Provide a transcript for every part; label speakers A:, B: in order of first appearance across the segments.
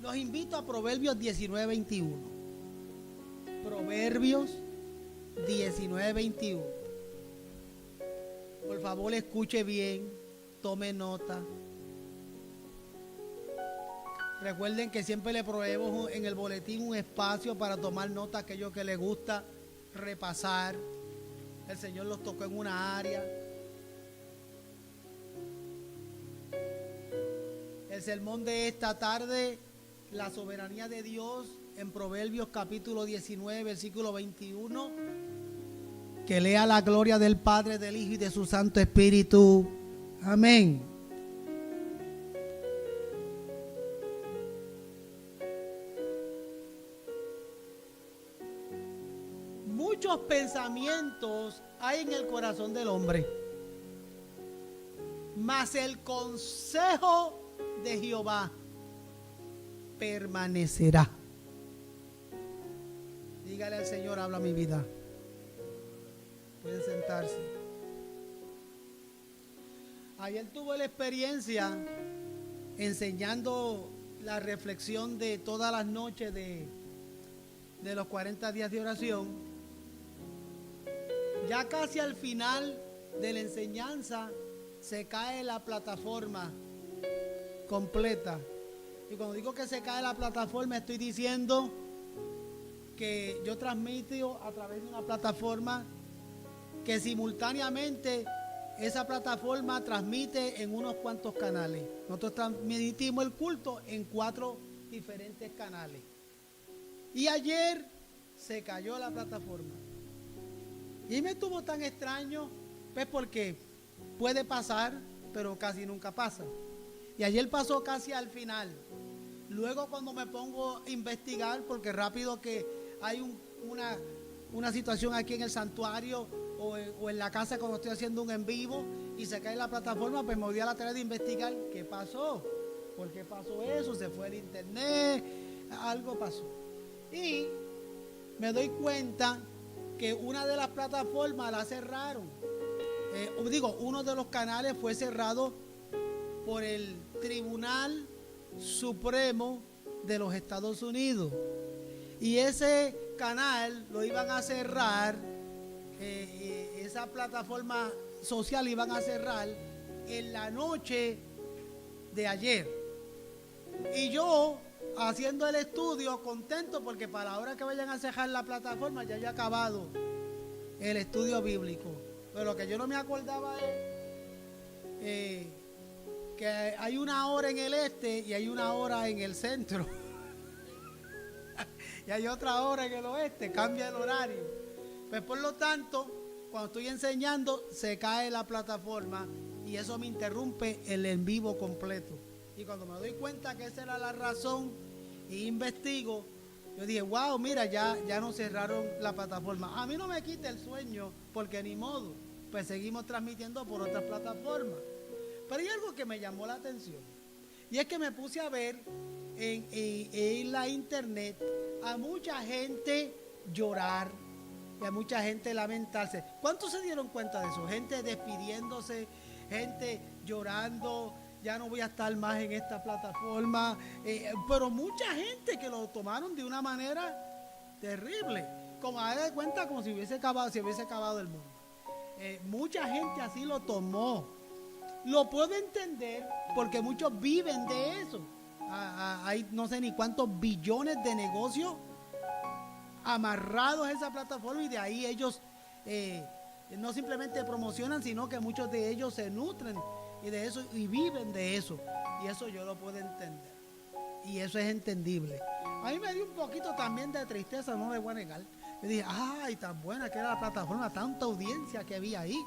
A: Los invito a Proverbios 19:21. Proverbios 19:21. Por favor, escuche bien, tome nota. Recuerden que siempre le proveemos en el boletín un espacio para tomar nota a aquellos que les gusta repasar. El Señor los tocó en una área. El sermón de esta tarde, la soberanía de Dios, en Proverbios capítulo 19, versículo 21. Que lea la gloria del Padre, del Hijo y de su Santo Espíritu. Amén. Muchos pensamientos hay en el corazón del hombre, mas el consejo de Jehová permanecerá. Dígale al Señor, habla mi vida. Pueden sentarse. Ayer tuve la experiencia enseñando la reflexión de todas las noches de los 40 días de oración. Ya casi al final de la enseñanza se cae la plataforma completa. Y cuando digo que se cae la plataforma, estoy diciendo que yo transmito a través de una plataforma que simultáneamente esa plataforma transmite en unos cuantos canales. Nosotros transmitimos el culto en 4 diferentes canales. Y ayer se cayó la plataforma. Y me estuvo tan extraño, pues porque puede pasar, pero casi nunca pasa. Y ayer pasó casi al final. Luego cuando me pongo a investigar, porque rápido que hay una situación aquí en el santuario o en la casa cuando estoy haciendo un en vivo y se cae la plataforma, pues me di a la tarea de investigar qué pasó. ¿Por qué pasó eso? Se fue el internet, algo pasó. Y me doy cuenta que una de las plataformas la cerraron. Uno de los canales fue cerrado por el Tribunal Supremo de los Estados Unidos. Y ese canal lo iban a cerrar, esa plataforma social iban a cerrar en la noche de ayer. Y yo, haciendo el estudio, contento porque para la hora que vayan a cerrar la plataforma ya haya acabado el estudio bíblico. Pero lo que yo no me acordaba es que hay una hora en el este y hay una hora en el centro. Y hay otra hora en el oeste, cambia el horario. Pues por lo tanto, cuando estoy enseñando, se cae la plataforma y eso me interrumpe el en vivo completo. Y cuando me doy cuenta que esa era la razón y investigo, yo dije, wow, mira, ya nos cerraron la plataforma. A mí no me quita el sueño, porque ni modo, pues seguimos transmitiendo por otras plataformas. Pero hay algo que me llamó la atención, y es que me puse a ver en la internet a mucha gente llorar y a mucha gente lamentarse. ¿Cuántos se dieron cuenta de eso? Gente despidiéndose, gente llorando, ya no voy a estar más en esta plataforma, pero mucha gente que lo tomaron de una manera terrible, como a dar cuenta como si hubiese acabado el mundo. Mucha gente así lo tomó. Lo puedo entender porque muchos viven de eso. Hay no sé ni cuántos billones de negocios amarrados a esa plataforma y de ahí ellos no simplemente promocionan, sino que muchos de ellos se nutren y de eso y viven de eso. Y eso yo lo puedo entender. Y eso es entendible. A mí me dio un poquito también de tristeza, no le voy a negar. Yo dije, ay, tan buena que era la plataforma, tanta audiencia que había ahí.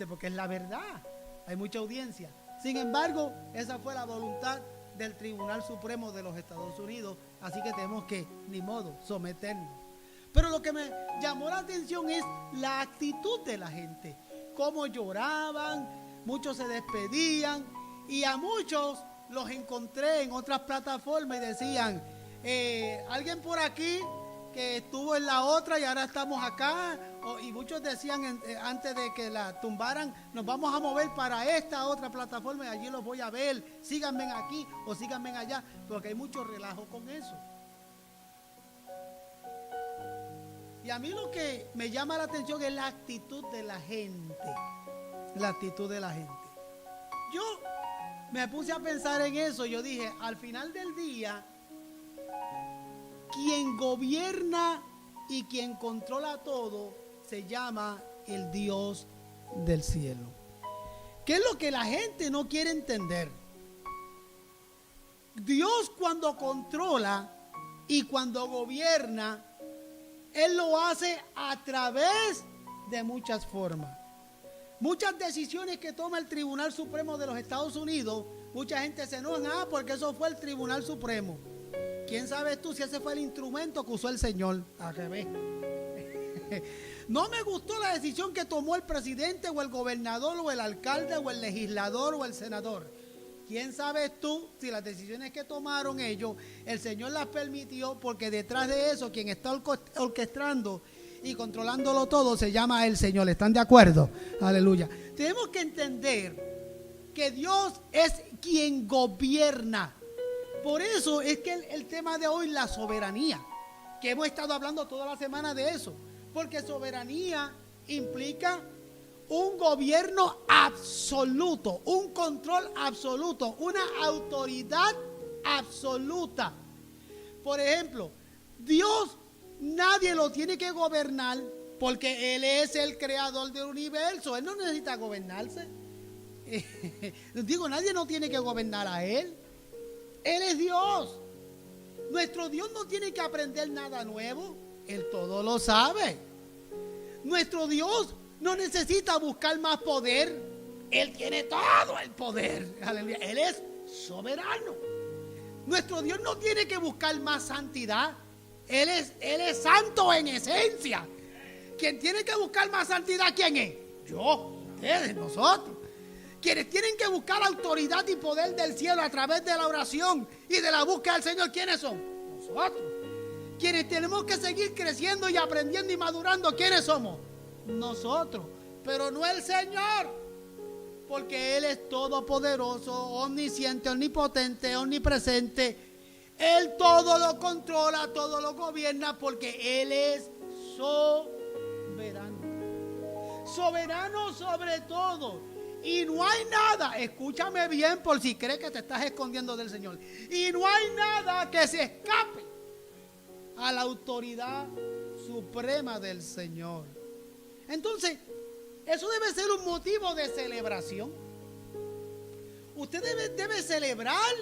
A: Porque es la verdad, hay mucha audiencia. Sin embargo, esa fue la voluntad del Tribunal Supremo de los Estados Unidos, así que tenemos que, ni modo, someternos. Pero lo que me llamó la atención es la actitud de la gente, cómo lloraban, muchos se despedían y a muchos los encontré en otras plataformas y decían, alguien por aquí que estuvo en la otra y ahora estamos acá. Y muchos decían antes de que la tumbaran, nos vamos a mover para esta otra plataforma y allí los voy a ver. Síganme aquí o síganme allá, porque hay mucho relajo con eso. Y a mí lo que me llama la atención es la actitud de la gente. La actitud de la gente. Yo me puse a pensar en eso. Yo dije, al final del día, quien gobierna y quien controla todo se llama el Dios del cielo. ¿Qué es lo que la gente no quiere entender? Dios, cuando controla y cuando gobierna, Él lo hace a través de muchas formas. Muchas decisiones que toma el Tribunal Supremo de los Estados Unidos, mucha gente se enoja porque eso fue el Tribunal Supremo. ¿Quién sabe tú si ese fue el instrumento que usó el Señor? Al revés. No me gustó la decisión que tomó el presidente o el gobernador o el alcalde o el legislador o el senador. ¿Quién sabe tú si las decisiones que tomaron ellos, el Señor las permitió? Porque detrás de eso, quien está orquestando y controlándolo todo se llama el Señor. ¿Están de acuerdo? Aleluya. Tenemos que entender que Dios es quien gobierna. Por eso es que el tema de hoy, la soberanía, que hemos estado hablando toda la semana de eso, porque soberanía implica un gobierno absoluto, un control absoluto, una autoridad absoluta. Por ejemplo, Dios nadie lo tiene que gobernar porque Él es el creador del universo. Él no necesita gobernarse. Digo, nadie no tiene que gobernar a Él. Él es Dios. Nuestro Dios no tiene que aprender nada nuevo. Él todo lo sabe. Nuestro Dios no necesita buscar más poder. Él tiene todo el poder. Aleluya. Él es soberano. Nuestro Dios no tiene que buscar más santidad. Él es santo en esencia. Quien tiene que buscar más santidad, ¿quién es? Yo, ustedes, nosotros. Quienes tienen que buscar autoridad y poder del cielo a través de la oración y de la búsqueda del Señor, ¿quiénes son? Nosotros. Quienes tenemos que seguir creciendo y aprendiendo y madurando, ¿quiénes somos? Nosotros. Pero no el Señor, porque Él es todopoderoso, omnisciente, omnipotente, omnipresente. Él todo lo controla, todo lo gobierna, porque Él es soberano. Soberano sobre todo. Y no hay nada, escúchame bien por si crees que te estás escondiendo del Señor. Y no hay nada que se escape a la autoridad suprema del Señor. Entonces, eso debe ser un motivo de celebración. Usted debe celebrar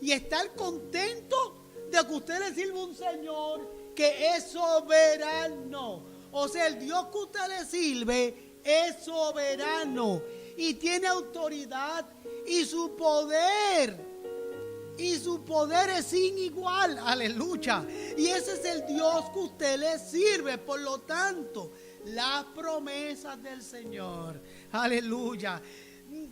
A: y estar contento de que usted le sirva un Señor que es soberano. O sea, el Dios que usted le sirve es soberano y tiene autoridad y su poder es sin igual. Aleluya. Y ese es el Dios que usted le sirve. Por lo tanto, las promesas del Señor, aleluya,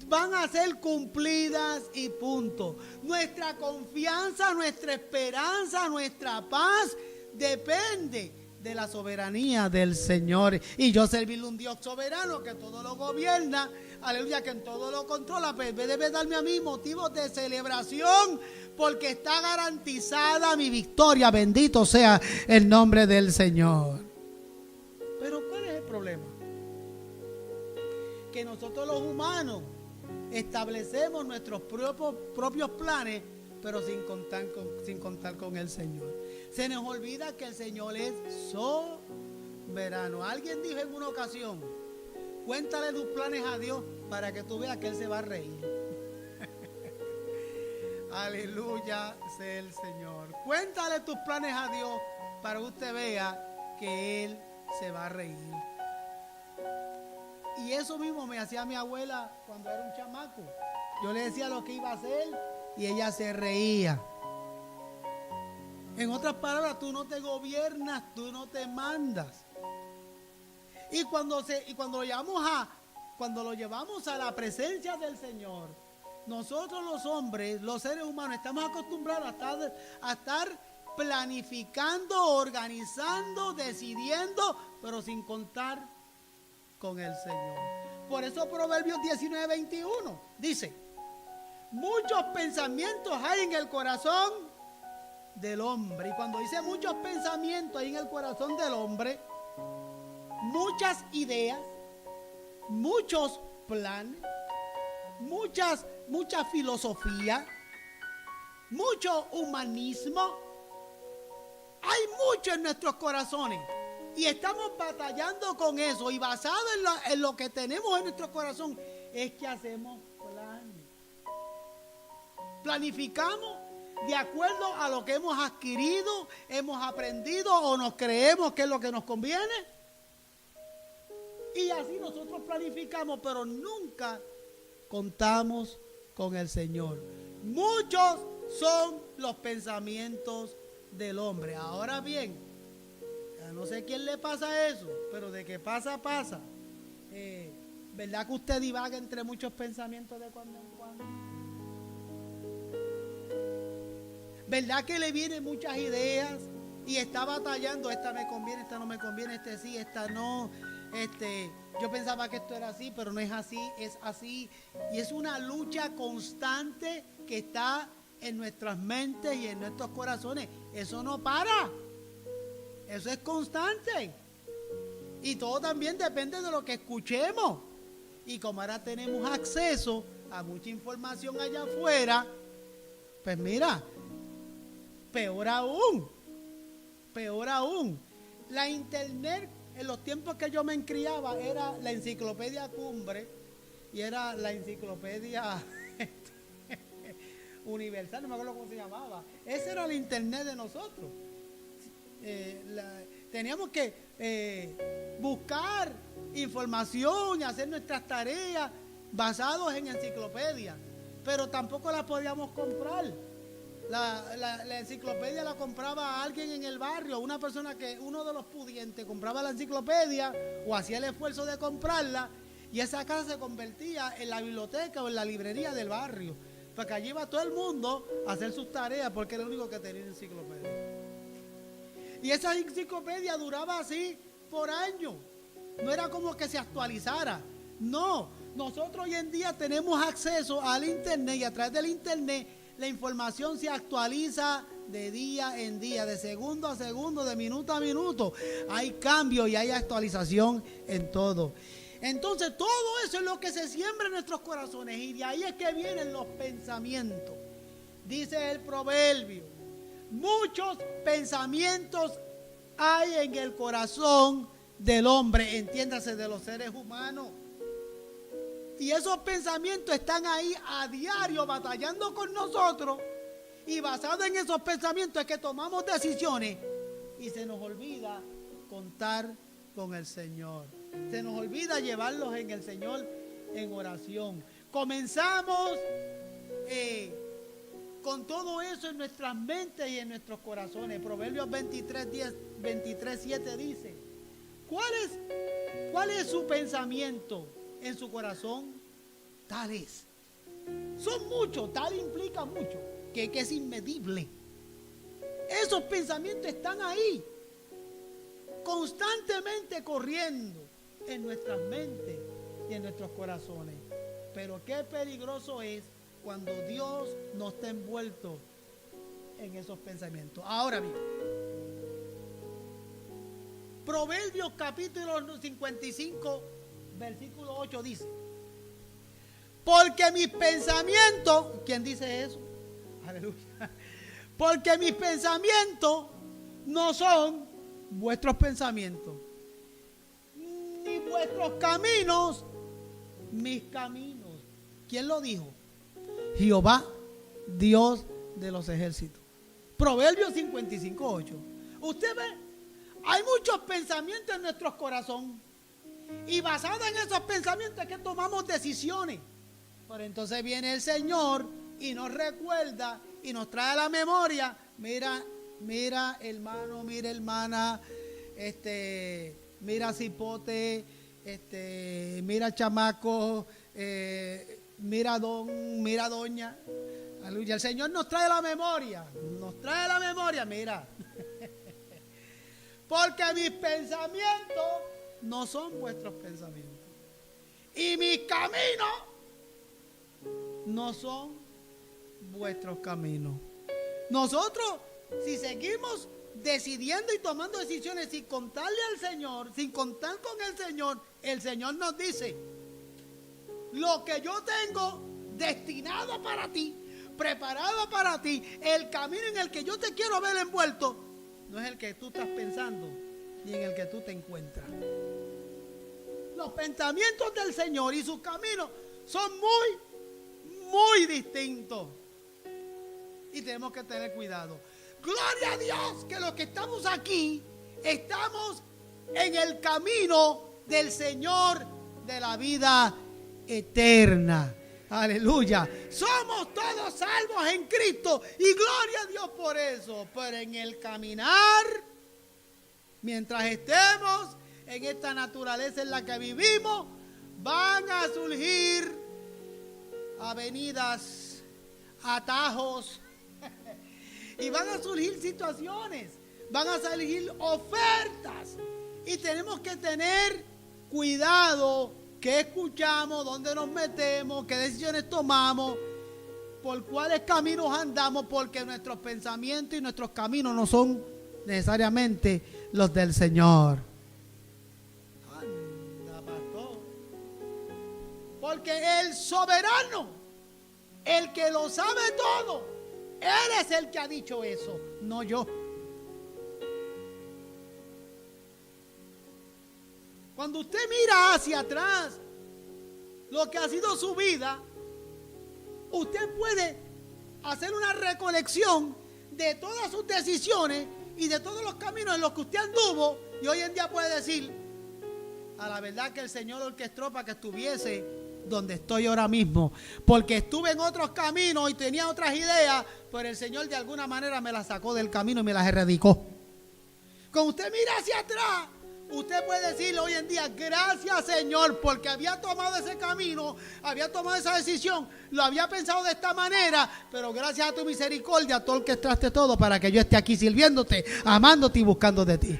A: van a ser cumplidas y punto. Nuestra confianza, nuestra esperanza, nuestra paz depende de la soberanía del Señor. Y yo servirle un Dios soberano que todo lo gobierna, aleluya, que en todo lo controla, pues debe darme a mí motivos de celebración, porque está garantizada mi victoria. Bendito sea el nombre del Señor. Pero ¿cuál es el problema? Que nosotros los humanos establecemos nuestros propios planes, pero sin contar con el Señor. Se nos olvida que el Señor es soberano. Alguien dijo en una ocasión: cuéntale tus planes a Dios para que tú veas que Él se va a reír. Aleluya sea el Señor. Cuéntale tus planes a Dios para que usted vea que Él se va a reír. Y eso mismo me hacía mi abuela cuando era un chamaco. Yo le decía lo que iba a hacer y ella se reía. En otras palabras, tú no te gobiernas, tú no te mandas. Y cuando lo llevamos a la presencia del Señor, nosotros los hombres, los seres humanos, estamos acostumbrados a estar planificando, organizando, decidiendo, pero sin contar con el Señor. Por eso Proverbios 19:21 dice: muchos pensamientos hay en el corazón del hombre. Y cuando dice muchos pensamientos hay en el corazón del hombre, muchas ideas, muchos planes, mucha filosofía, mucho humanismo. Hay mucho en nuestros corazones y estamos batallando con eso. Y basado en lo que tenemos en nuestro corazón es que hacemos planes. Planificamos de acuerdo a lo que hemos adquirido, hemos aprendido o nos creemos que es lo que nos conviene. Y así nosotros planificamos, pero nunca contamos con el Señor. Muchos son los pensamientos del hombre. Ahora bien, no sé quién le pasa eso, pero de que pasa, pasa. ¿Verdad que usted divaga entre muchos pensamientos de cuando en cuando? ¿Verdad que le vienen muchas ideas y está batallando? Esta me conviene, esta no me conviene, este sí, esta no. Yo pensaba que esto era así, pero no es así, es así. Y es una lucha constante que está en nuestras mentes y en nuestros corazones. Eso no para. Eso es constante. Y todo también depende de lo que escuchemos. Y como ahora tenemos acceso a mucha información allá afuera, pues mira, peor aún. La internet, en los tiempos que yo me criaba, era la enciclopedia Cumbre y era la enciclopedia universal, no me acuerdo cómo se llamaba. Ese era el internet de nosotros. Teníamos que buscar información y hacer nuestras tareas basados en enciclopedias, pero tampoco las podíamos comprar. La enciclopedia la compraba alguien en el barrio, uno de los pudientes compraba la enciclopedia o hacía el esfuerzo de comprarla, y esa casa se convertía en la biblioteca o en la librería del barrio, porque allí iba todo el mundo a hacer sus tareas porque era el único que tenía enciclopedia. Y esa enciclopedia duraba así por años, no era como que se actualizara. No, nosotros hoy en día tenemos acceso al internet, y a través del internet la información se actualiza de día en día, de segundo a segundo, de minuto a minuto. Hay cambio y hay actualización en todo. Entonces todo eso es lo que se siembra en nuestros corazones, y de ahí es que vienen los pensamientos. Dice el proverbio: muchos pensamientos hay en el corazón del hombre, entiéndase, de los seres humanos. Y esos pensamientos están ahí a diario batallando con nosotros, y basado en esos pensamientos es que tomamos decisiones y se nos olvida contar con el Señor. Se nos olvida llevarlos en el Señor en oración. Comenzamos con todo eso en nuestras mentes y en nuestros corazones. Proverbios 23:7 dice: ¿Cuál es su pensamiento en su corazón? Tal es. Son muchos, tal implica mucho, que es inmedible. Esos pensamientos están ahí, constantemente corriendo en nuestras mentes y en nuestros corazones. Pero qué peligroso es cuando Dios no está envuelto en esos pensamientos. Ahora bien, Proverbios capítulo 55, versículo 8 dice: porque mis pensamientos, ¿quién dice eso? Aleluya. Porque mis pensamientos no son vuestros pensamientos, ni vuestros caminos mis caminos. ¿Quién lo dijo? Jehová, Dios de los ejércitos. Proverbios 55:8. Usted ve, hay muchos pensamientos en nuestros corazones, y basado en esos pensamientos es que tomamos decisiones. Pero entonces viene el Señor y nos recuerda y nos trae a la memoria: mira hermano, mira hermana, mira cipote, mira chamaco, mira don, mira doña. Aleluya. El Señor nos trae a la memoria memoria, mira. Porque mis pensamientos no son vuestros pensamientos. Y mis caminos no son vuestros caminos. Nosotros, si seguimos decidiendo y tomando decisiones sin contarle al Señor, sin contar con el Señor nos dice: lo que yo tengo destinado para ti, preparado para ti, el camino en el que yo te quiero ver envuelto, no es el que tú estás pensando ni en el que tú te encuentras. Los pensamientos del Señor y sus caminos son muy distintos. Y tenemos que tener cuidado. Gloria a Dios que los que estamos aquí estamos en el camino del Señor de la vida eterna. Aleluya. Somos todos salvos en Cristo y gloria a Dios por eso. Pero en el caminar, mientras estemos en esta naturaleza en la que vivimos, van a surgir avenidas, atajos, y van a surgir situaciones, van a surgir ofertas. Y tenemos que tener cuidado qué escuchamos, dónde nos metemos, qué decisiones tomamos, por cuáles caminos andamos, porque nuestros pensamientos y nuestros caminos no son necesariamente los del Señor. Anda, pastor. Porque el soberano, el que lo sabe todo, Él es el que ha dicho eso, no yo. Cuando usted mira hacia atrás lo que ha sido su vida, usted puede hacer una recolección de todas sus decisiones y de todos los caminos en los que usted anduvo, y hoy en día puede decir: a la verdad que el Señor orquestó para que estuviese donde estoy ahora mismo, porque estuve en otros caminos y tenía otras ideas, pero el Señor de alguna manera me las sacó del camino y me las erradicó. Cuando usted mira hacia atrás, usted puede decirle hoy en día: gracias, Señor, porque había tomado ese camino, había tomado esa decisión, lo había pensado de esta manera, pero gracias a tu misericordia tú orquestaste todo para que yo esté aquí sirviéndote, amándote y buscando de ti.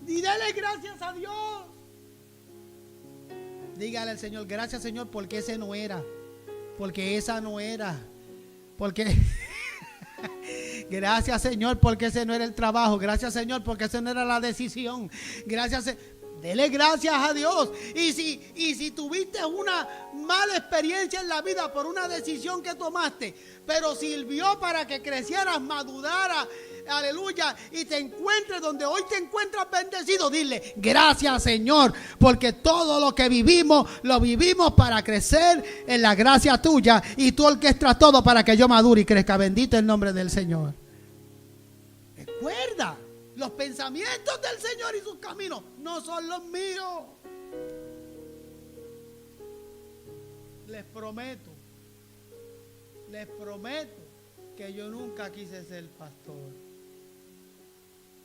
A: Y dale gracias a Dios. Dígale al Señor: gracias, Señor, porque ese no era, porque esa no era, porque gracias, Señor, porque ese no era el trabajo. Gracias, Señor, porque esa no era la decisión. Gracias, dele gracias a Dios. Y si tuviste una mala experiencia en la vida por una decisión que tomaste, pero sirvió para que crecieras, maduraras, aleluya, y te encuentres donde hoy te encuentras bendecido, dile: gracias, Señor, porque todo lo que vivimos, lo vivimos para crecer en la gracia tuya, y tú orquestas todo para que yo madure y crezca. Bendito el nombre del Señor. Recuerda, los pensamientos del Señor y sus caminos no son los míos. Les prometo que yo nunca quise ser pastor.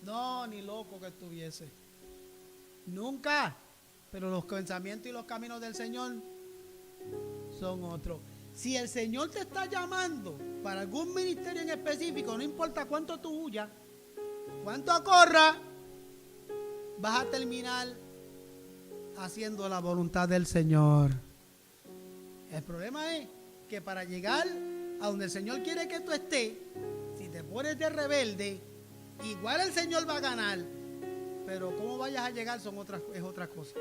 A: No, ni loco que estuviese. Nunca. Pero los pensamientos y los caminos del Señor son otros. Si el Señor te está llamando para algún ministerio en específico, no importa cuánto tú huyas, cuánto corras, vas a terminar haciendo la voluntad del Señor. El problema es que para llegar a donde el Señor quiere que tú estés, si te pones de rebelde, igual el Señor va a ganar, pero cómo vayas a llegar es otra cosa.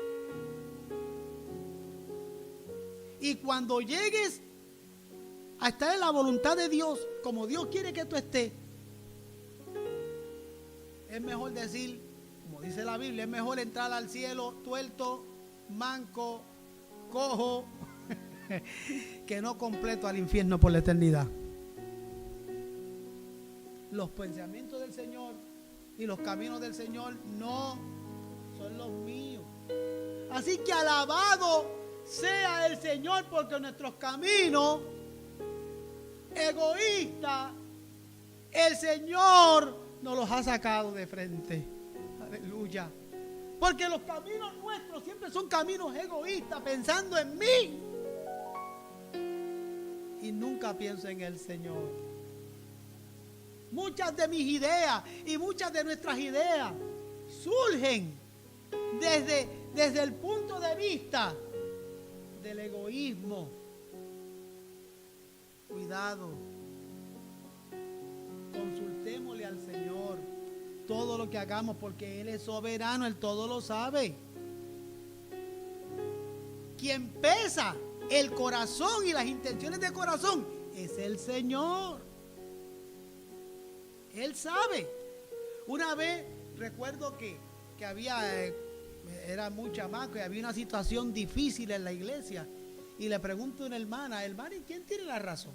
A: Y cuando llegues a estar en la voluntad de Dios, como Dios quiere que tú estés, es mejor decir, como dice la Biblia, es mejor entrar al cielo tuerto, manco, cojo, que no completo al infierno por la eternidad. Los pensamientos del Señor y los caminos del Señor no son los míos. Así que alabado sea el Señor, porque nuestros caminos egoístas, el Señor nos los ha sacado de frente. Aleluya. Porque los caminos nuestros siempre son caminos egoístas, pensando en mí. Y nunca pienso en el Señor. muchas de mis ideas y muchas de nuestras ideas surgen desde el punto de vista del egoísmo. Cuidado, consultémosle al Señor todo lo que hagamos, porque Él es soberano, Él todo lo sabe. Quien pesa el corazón y las intenciones del corazón es el Señor. Él sabe. Una vez recuerdo que había, era muy chamaco y había una situación difícil en la iglesia. Y le pregunto a una hermana, ¿y quién tiene la razón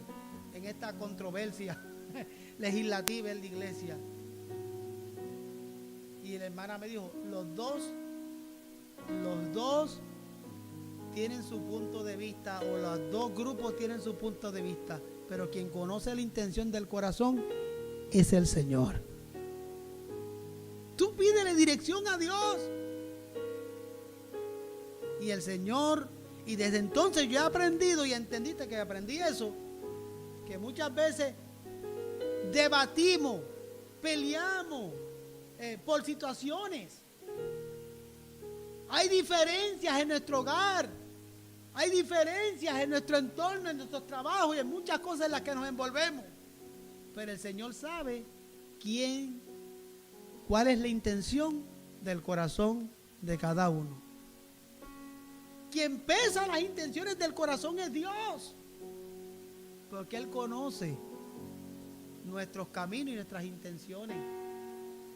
A: en esta controversia legislativa en la iglesia? Y la hermana me dijo, los dos tienen su punto de vista, o los dos grupos tienen su punto de vista, pero quien conoce la intención del corazón es el Señor. Tú pídele dirección a Dios y el Señor. Y desde entonces yo he aprendido, y entendiste que aprendí eso, que muchas veces debatimos, peleamos por situaciones. Hay diferencias en nuestro hogar, hay diferencias en nuestro entorno, en nuestros trabajos y en muchas cosas en las que nos envolvemos. Pero el Señor sabe cuál es la intención del corazón de cada uno. Quien pesa las intenciones del corazón es Dios, porque Él conoce nuestros caminos y nuestras intenciones.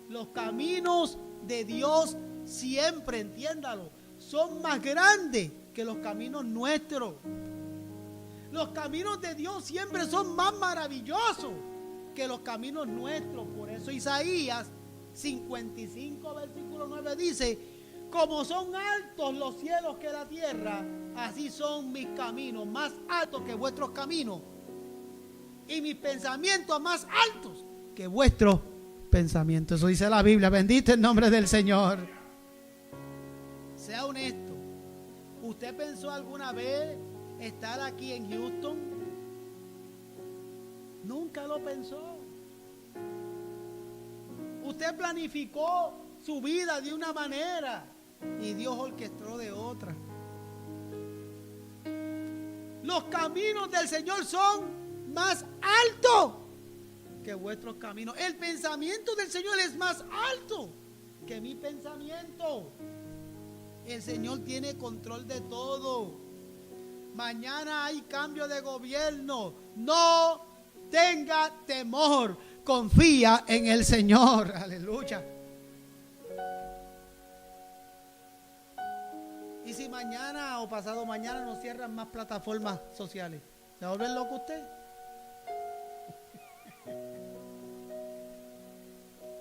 A: Los caminos de Dios siempre, entiéndalo, son más grandes que los caminos nuestros. Los caminos de Dios siempre son más maravillosos que los caminos nuestros. Por eso Isaías 55, versículo 9 dice: como son altos los cielos que la tierra, así son mis caminos, más altos que vuestros caminos, y mis pensamientos más altos que vuestros pensamientos. Eso dice la Biblia. Bendito el nombre del Señor. Sea honesto. ¿Usted pensó alguna vez estar aquí en Houston? Nunca lo pensó. Usted planificó su vida de una manera y Dios orquestó de otra. Los caminos del Señor son más altos que vuestros caminos. El pensamiento del Señor es más alto que mi pensamiento. El Señor tiene control de todo. Mañana hay cambio de gobierno. No tenga temor. Confía en el Señor. Aleluya. Y si mañana o pasado mañana nos cierran más plataformas sociales, ¿se va a volver loco usted?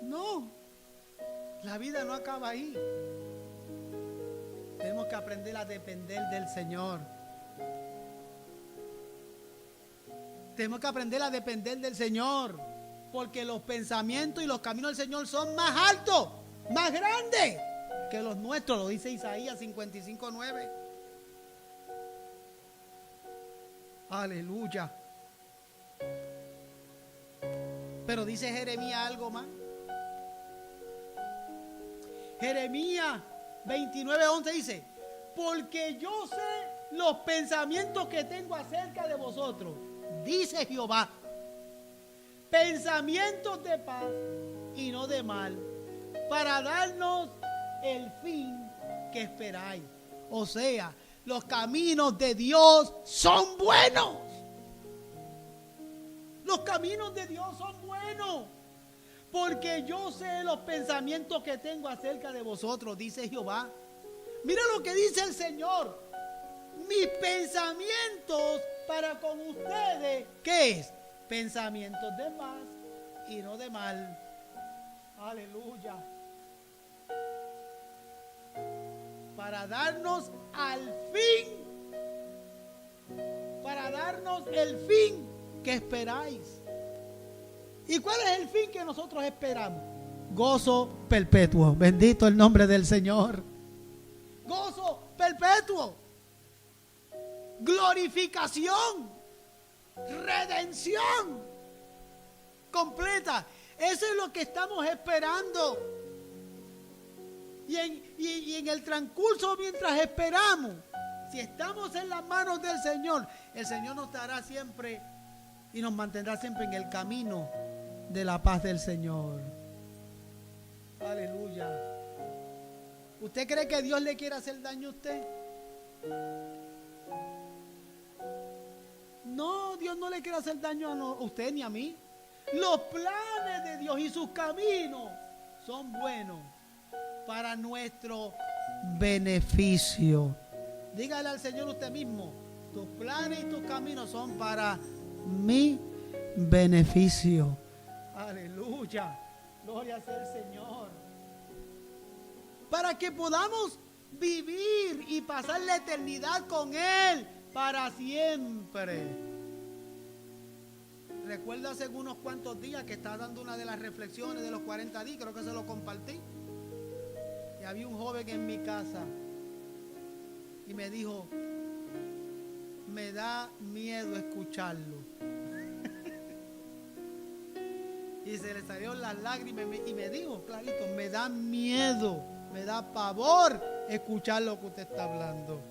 A: No, la vida no acaba ahí. Tenemos que aprender a depender del Señor. Tenemos que aprender a depender del Señor, porque los pensamientos y los caminos del Señor son más altos, más grandes que los nuestros. Lo dice Isaías 55:9. Aleluya. Pero dice Jeremías algo más. Jeremías 29:11 dice: porque yo sé los pensamientos que tengo acerca de vosotros, dice Jehová, pensamientos de paz y no de mal, para darnos el fin que esperáis. O sea, los caminos de Dios son buenos. Los caminos de Dios son buenos. Porque yo sé los pensamientos que tengo acerca de vosotros, dice Jehová. Mira lo que dice el Señor. Mis pensamientos para con ustedes, ¿qué es? Pensamientos de paz y no de mal. Aleluya. Para darnos el fin que esperáis. ¿Y cuál es el fin que nosotros esperamos? Gozo perpetuo. Bendito el nombre del Señor. Gozo perpetuo. Glorificación. Redención. completa. Eso es lo que estamos esperando. Y en el transcurso, mientras esperamos, si estamos en las manos del Señor, el Señor nos dará siempre y nos mantendrá siempre en el camino de la paz del Señor. Aleluya. ¿Usted cree que Dios le quiere hacer daño a usted? No, Dios no le quiere hacer daño a usted ni a mí. Los planes de Dios y sus caminos son buenos para nuestro beneficio. Dígale al Señor usted mismo: tus planes y tus caminos son para mi beneficio. Aleluya. Gloria sea el Señor. Para que podamos vivir y pasar la eternidad con Él para siempre. Recuerdo hace unos cuantos días que estaba dando una de las reflexiones de los 40 días, creo que se lo compartí. Y había un joven en mi casa y me dijo: me da miedo escucharlo. Y se le salieron las lágrimas y me dijo clarito: me da miedo, me da pavor escuchar lo que usted está hablando.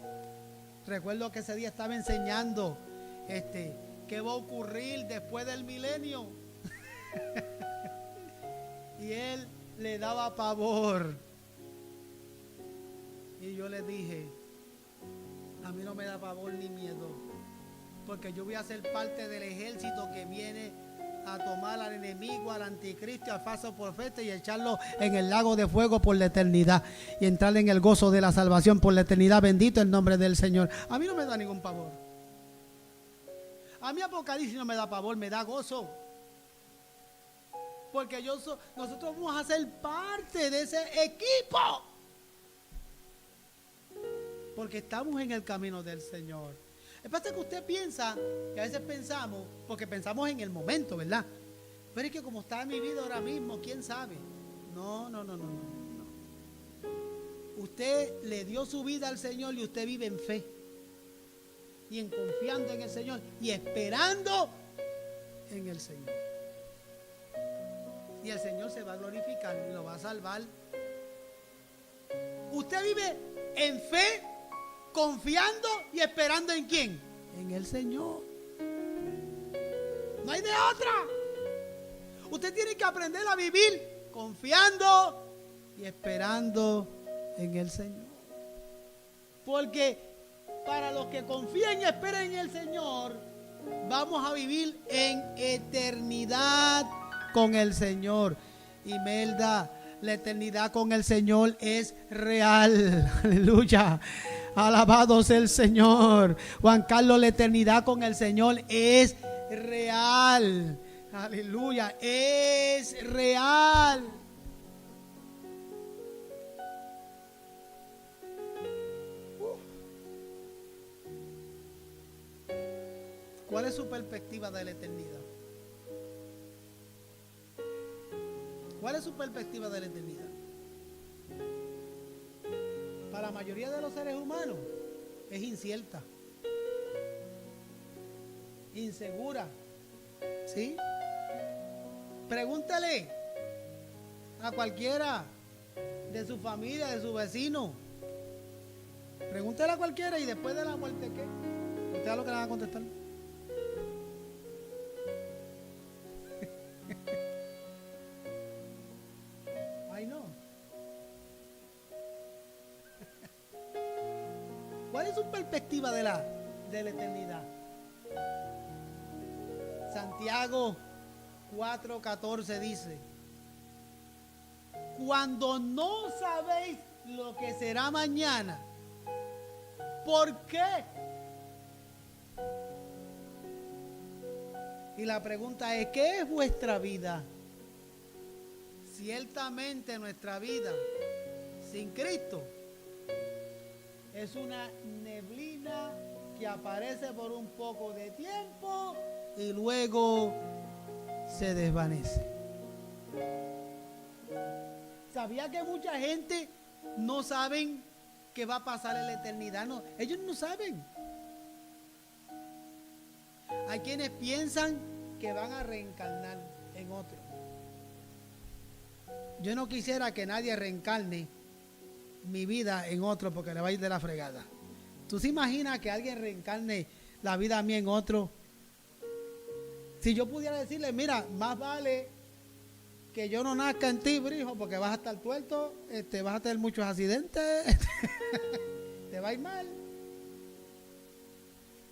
A: Recuerdo que ese día estaba enseñando qué va a ocurrir después del milenio. Y él le daba pavor. Y yo le dije: a mí no me da pavor ni miedo, porque yo voy a ser parte del ejército que viene a tomar al enemigo, al anticristo, al falso profeta y echarlo en el lago de fuego por la eternidad y entrar en el gozo de la salvación por la eternidad. Bendito el nombre del Señor. A mí no me da ningún pavor. A mí Apocalipsis no me da pavor, me da gozo. Porque nosotros vamos a ser parte de ese equipo. Porque estamos en el camino del Señor. Es pasa que usted piensa, que a veces pensamos, porque pensamos en el momento, ¿verdad? Pero es que como está mi vida ahora mismo, ¿quién sabe? No. Usted le dio su vida al Señor y usted vive en fe. Y en confiando en el Señor y esperando en el Señor. Y el Señor se va a glorificar y lo va a salvar. Usted vive en fe, confiando y esperando ¿en quién? En el Señor. No hay de otra. Usted tiene que aprender a vivir confiando y esperando en el Señor. Porque para los que confían y esperan en el Señor, vamos a vivir en eternidad con el Señor. Imelda, la eternidad con el Señor es real. Aleluya. Alabado sea el Señor. Juan Carlos, la eternidad con el Señor es real. Aleluya. Es real. ¿Cuál es su perspectiva de la eternidad? ¿Cuál es su perspectiva de la eternidad? Para la mayoría de los seres humanos es incierta, insegura. ¿Sí? Pregúntale a cualquiera de su familia, de su vecino. Pregúntale a cualquiera y después de la muerte, ¿qué? ¿Usted sabe lo que le van a contestar? Ay, no. ¿Cuál es su perspectiva de la eternidad? Santiago 4:14 dice: cuando no sabéis lo que será mañana, ¿por qué? Y la pregunta es: ¿qué es vuestra vida? Ciertamente nuestra vida sin Cristo es una neblina que aparece por un poco de tiempo y luego se desvanece. ¿Sabía que mucha gente no saben qué va a pasar en la eternidad? No, ellos no saben. Hay quienes piensan que van a reencarnar. en otro. Yo no quisiera que nadie reencarne mi vida en otro porque le va a ir de la fregada. ¿Tú se imaginas que alguien reencarne la vida a mí en otro? Si yo pudiera decirle, mira, más vale que yo no nazca en ti, hijo, porque vas a estar tuerto, vas a tener muchos accidentes, te va a ir mal.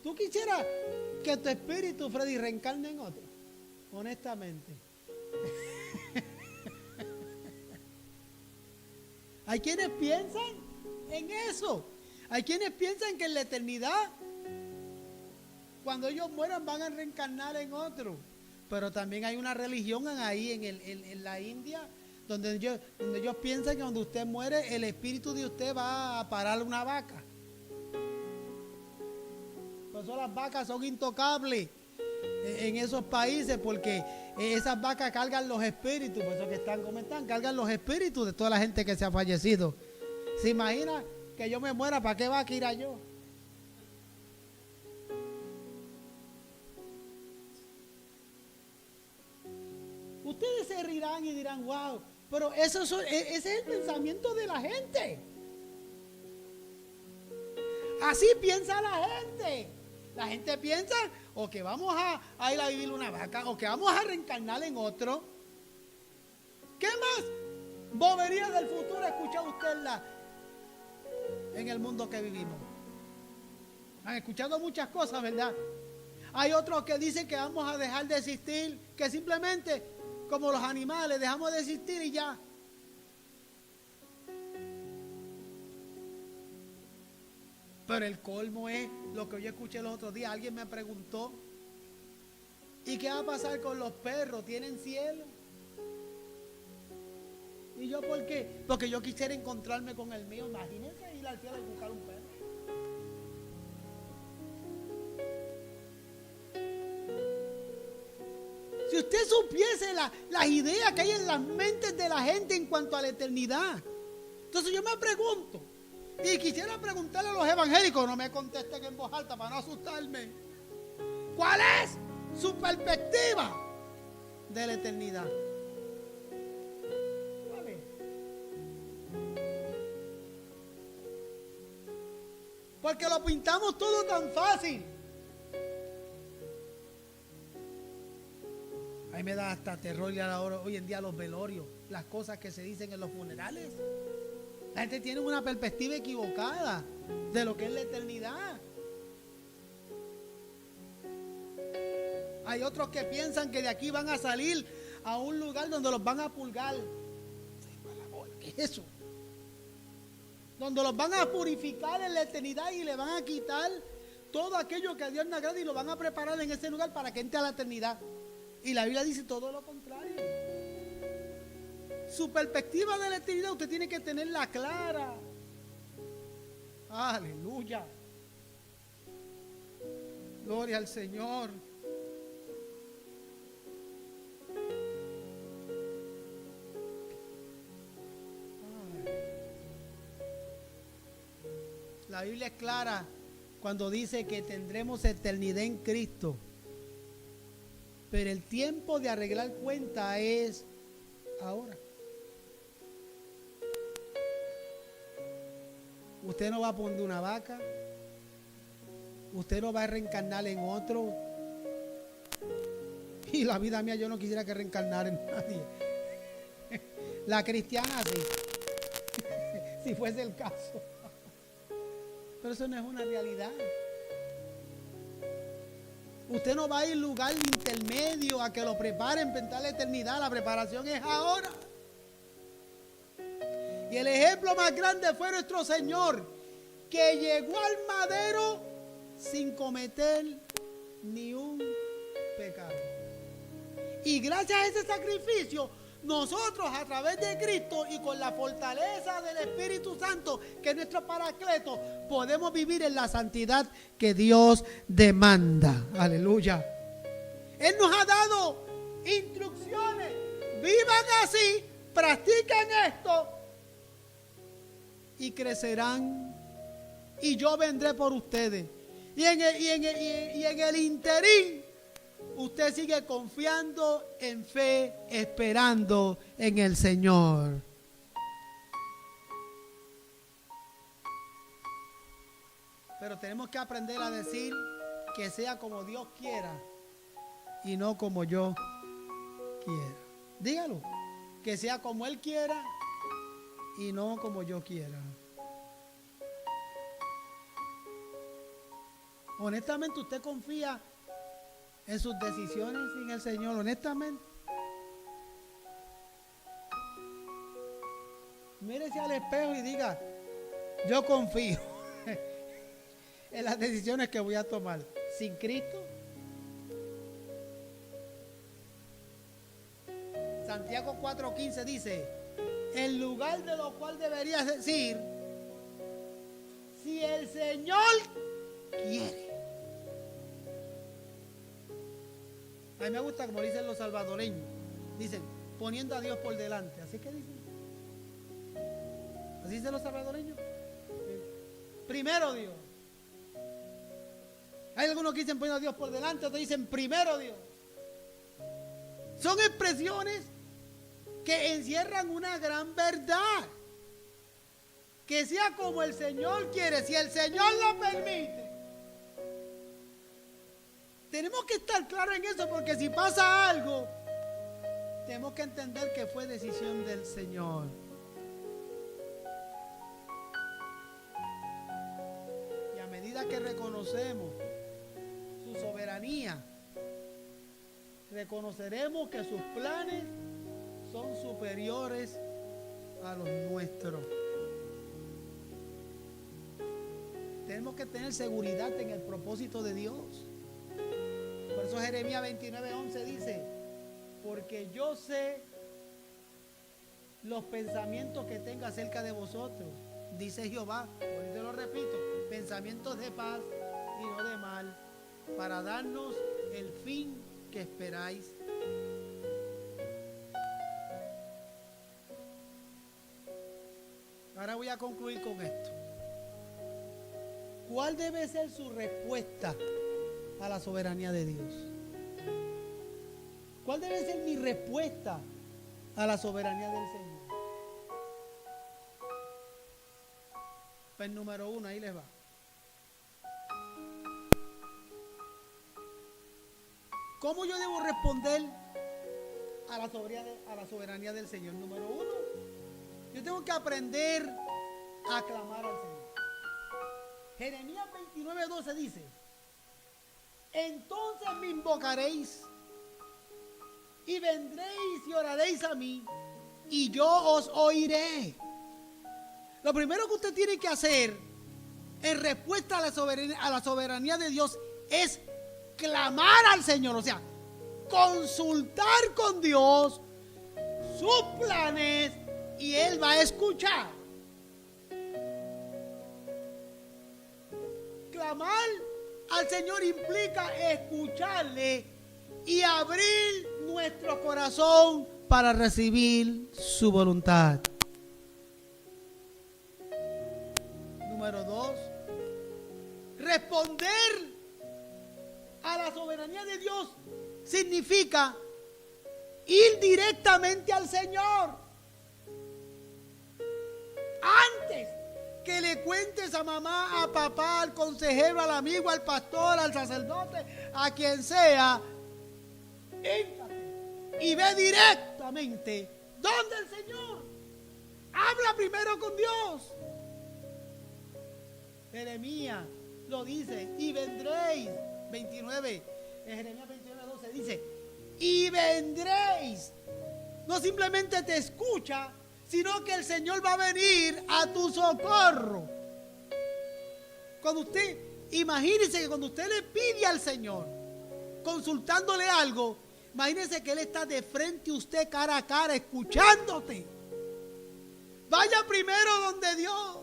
A: ¿Tú quisieras que tu espíritu, Freddy, reencarne en otro? Honestamente. Hay quienes piensan en eso. Hay quienes piensan que en la eternidad, cuando ellos mueran, van a reencarnar en otro. Pero también hay una religión ahí en la India, donde ellos piensan que cuando usted muere, el espíritu de usted va a parar una vaca. Por eso las vacas son intocables en esos países, porque esas vacas cargan los espíritus, por eso que están como están, cargan los espíritus de toda la gente que se ha fallecido. ¿Se imagina que yo me muera? ¿Para qué vaca irá yo? Ustedes se rirán y dirán, wow, pero ese es el pensamiento de la gente. Así piensa la gente. La gente piensa o que vamos a ir a vivir una vaca o que vamos a reencarnar en otro. ¿Qué más bobería del futuro escucha usted en el mundo que vivimos? Han escuchado muchas cosas, ¿verdad? Hay otros que dicen que vamos a dejar de existir, que simplemente, como los animales, dejamos de existir y ya. Pero el colmo es lo que yo escuché los otros días. Alguien me preguntó, ¿y qué va a pasar con los perros? ¿Tienen cielo? ¿Y yo por qué? Porque yo quisiera encontrarme con el mío. Imagínense ir al cielo y buscar un perro. Si usted supiese las ideas que hay en las mentes de la gente en cuanto a la eternidad. Entonces yo me pregunto, y quisiera preguntarle a los evangélicos, no me contesten en voz alta para no asustarme, ¿cuál es su perspectiva de la eternidad? ¿Cuál es? Porque lo pintamos todo tan fácil. A mí me da hasta terror ya ahora, hoy en día los velorios, las cosas que se dicen en los funerales. La gente tiene una perspectiva equivocada de lo que es la eternidad. Hay otros que piensan que de aquí van a salir a un lugar donde los van a purgar. ¿Qué es eso? Donde los van a purificar en la eternidad y le van a quitar todo aquello que a Dios no agrada y lo van a preparar en ese lugar para que entre a la eternidad. Y la Biblia dice todo lo contrario. Su perspectiva de la eternidad usted tiene que tenerla clara. Aleluya. Gloria al Señor. La Biblia es clara cuando dice que tendremos eternidad en Cristo. Pero el tiempo de arreglar cuenta es ahora. Usted no va a poner una vaca. Usted no va a reencarnar en otro. Y la vida mía yo no quisiera que reencarnara en nadie. La cristiana sí. Si fuese el caso. Pero eso no es una realidad. Usted no va a ir a un lugar intermedio a que lo preparen para entrar a la eternidad. La preparación es ahora. Y el ejemplo más grande fue nuestro Señor, que llegó al madero sin cometer ni un pecado. Y gracias a ese sacrificio, nosotros a través de Cristo y con la fortaleza del Espíritu Santo, que es nuestro Paracleto, podemos vivir en la santidad que Dios demanda. Aleluya. Él nos ha dado instrucciones. Vivan así, practiquen esto y crecerán. Y yo vendré por ustedes. Y en el interín, usted sigue confiando en fe, esperando en el Señor. Pero tenemos que aprender a decir que sea como Dios quiera y no como yo quiera. Dígalo, que sea como Él quiera y no como yo quiera. Honestamente, ¿usted confía en sus decisiones sin el Señor? Honestamente. Mírese al espejo y diga, yo confío en las decisiones que voy a tomar. Sin Cristo. Santiago 4:15 dice, en lugar de lo cual deberías decir, si el Señor quiere. A mí me gusta como dicen los salvadoreños. Dicen, poniendo a Dios por delante. ¿Así que dicen? ¿Así dicen los salvadoreños? Primero Dios. Hay algunos que dicen poniendo a Dios por delante, otros dicen primero Dios. Son expresiones que encierran una gran verdad. Que sea como el Señor quiere, si el Señor lo permite. Tenemos que estar claros en eso, porque si pasa algo, tenemos que entender que fue decisión del Señor. Y a medida que reconocemos su soberanía, reconoceremos que sus planes son superiores a los nuestros. Tenemos que tener seguridad en el propósito de Dios. Por eso Jeremías 29:11 dice, porque yo sé los pensamientos que tengo acerca de vosotros, dice Jehová, ahorita lo repito, pensamientos de paz y no de mal, para darnos el fin que esperáis. Ahora voy a concluir con esto. ¿Cuál debe ser su respuesta a la soberanía de Dios? ¿Cuál debe ser mi respuesta a la soberanía del Señor? Pues número 1, ahí les va. ¿Cómo yo debo responder a la soberanía del Señor? Número 1, yo tengo que aprender a clamar al Señor. Jeremías 29:12 dice, entonces me invocaréis y vendréis y oraréis a mí y yo os oiré. Lo primero que usted tiene que hacer en respuesta a la soberanía de Dios es clamar al Señor, o sea, consultar con Dios sus planes y Él va a escuchar. Clamar al Señor implica escucharle y abrir nuestro corazón para recibir su voluntad. Número 2, responder a la soberanía de Dios significa ir directamente al Señor. Antes que le cuentes a mamá, a papá, al consejero, al amigo, al pastor, al sacerdote, a quien sea, éntrate y ve directamente donde el Señor. Habla primero con Dios. Jeremías lo dice, y vendréis, 29, en Jeremías 29:12 dice, y vendréis. No simplemente te escucha, sino que el Señor va a venir a tu socorro. Cuando usted, imagínese que cuando usted le pide al Señor, consultándole algo, imagínese que Él está de frente a usted, cara a cara, escuchándote. Vaya primero donde Dios.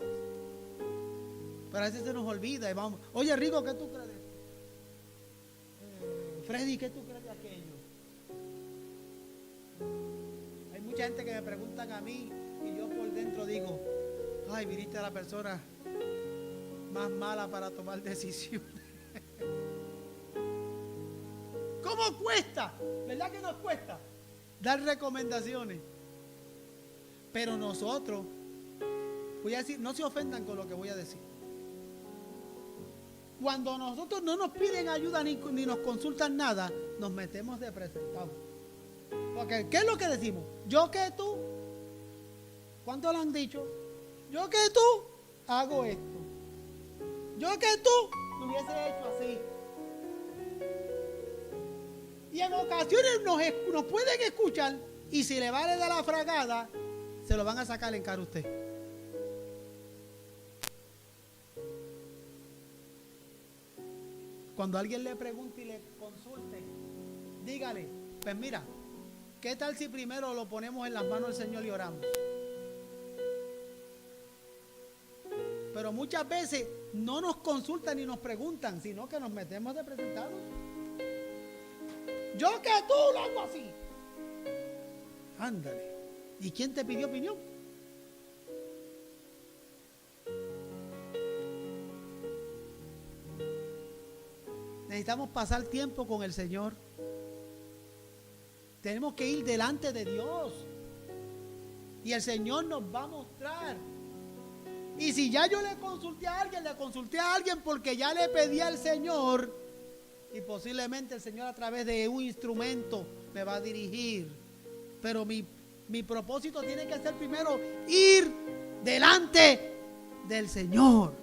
A: Pero a veces se nos olvida y vamos, oye Rico, ¿qué tú crees? Freddy, ¿qué tú crees de aquello? Hay mucha gente que me preguntan a mí y yo por dentro digo, ay, viniste a la persona más mala para tomar decisiones. ¿Cómo ¿Cómo cuesta? ¿Verdad que nos cuesta dar recomendaciones? Pero nosotros, voy a decir, no se ofendan con lo que voy a decir. Cuando nosotros no nos piden ayuda ni nos consultan nada, nos metemos de presentados. Porque, ¿qué es lo que decimos? Yo que tú, ¿cuánto lo han dicho? Yo que tú hago esto. Yo que tú lo hubiese hecho así. Y en ocasiones nos pueden escuchar y si le vale de la fragada, se lo van a sacar en cara a usted. Cuando alguien le pregunte y le consulte, dígale, pues mira, ¿qué tal si primero lo ponemos en las manos del Señor y oramos? Pero muchas veces no nos consultan ni nos preguntan, sino que nos metemos de presentados. Yo que tú lo hago así. Ándale. ¿Y quién te pidió opinión? Necesitamos pasar tiempo con el Señor. Tenemos que ir delante de Dios. Y el Señor nos va a mostrar. Y si ya yo le consulté a alguien porque ya le pedí al Señor. Y posiblemente el Señor a través de un instrumento me va a dirigir. Pero mi propósito tiene que ser primero ir delante del Señor.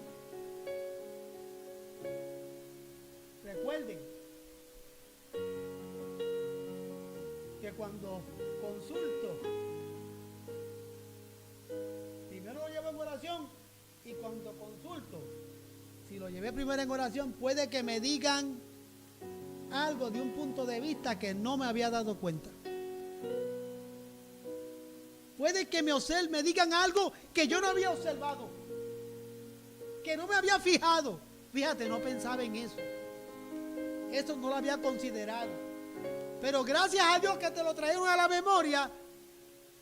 A: Recuerden que cuando consulto, primero lo llevo en oración y cuando consulto, si lo llevé primero en oración, puede que me digan algo de un punto de vista que no me había dado cuenta. Puede que me digan algo que yo no había observado, que no me había fijado. Fíjate, no pensaba en eso. Eso no lo había considerado. Pero gracias a Dios que te lo trajeron a la memoria,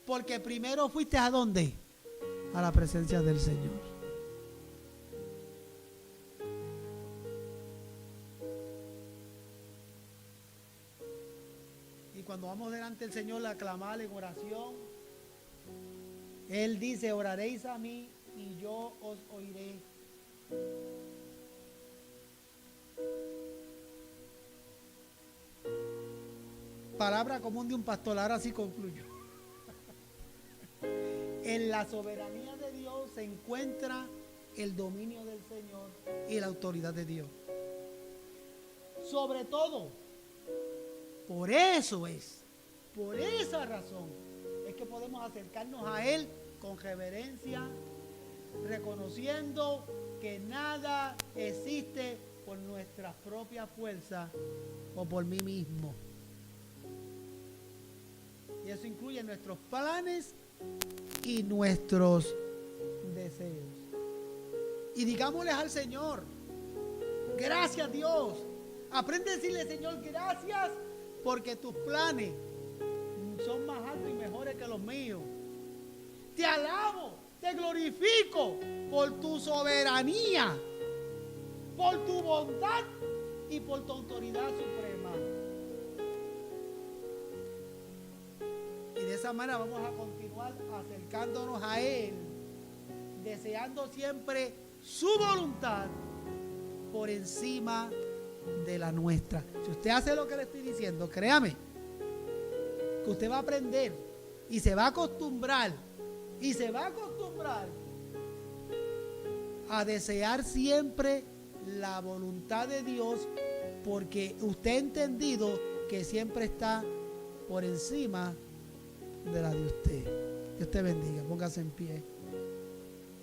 A: porque primero fuiste ¿a dónde? A la presencia del Señor. Y cuando vamos delante del Señor a clamar en oración, Él dice, oraréis a mí y yo os oiré. Palabra común de un pastor, ahora sí concluyo. En la soberanía de Dios se encuentra el dominio del Señor y la autoridad de Dios. Sobre todo, por esa razón, es que podemos acercarnos a Él con reverencia, reconociendo que nada existe por nuestra propia fuerza o por mí mismo. Y eso incluye nuestros planes y nuestros deseos. Y digámosles al Señor, gracias Dios. Aprende a decirle, Señor, gracias porque tus planes son más altos y mejores que los míos. Te alabo, te glorifico por tu soberanía, por tu bondad y por tu autoridad suprema. Y de esa manera vamos a continuar acercándonos a Él, deseando siempre su voluntad por encima de la nuestra. Si usted hace lo que le estoy diciendo, créame que usted va a aprender y se va a acostumbrar a desear siempre la voluntad de Dios, porque usted ha entendido que siempre está por encima de la de usted. Dios te bendiga, póngase en pie.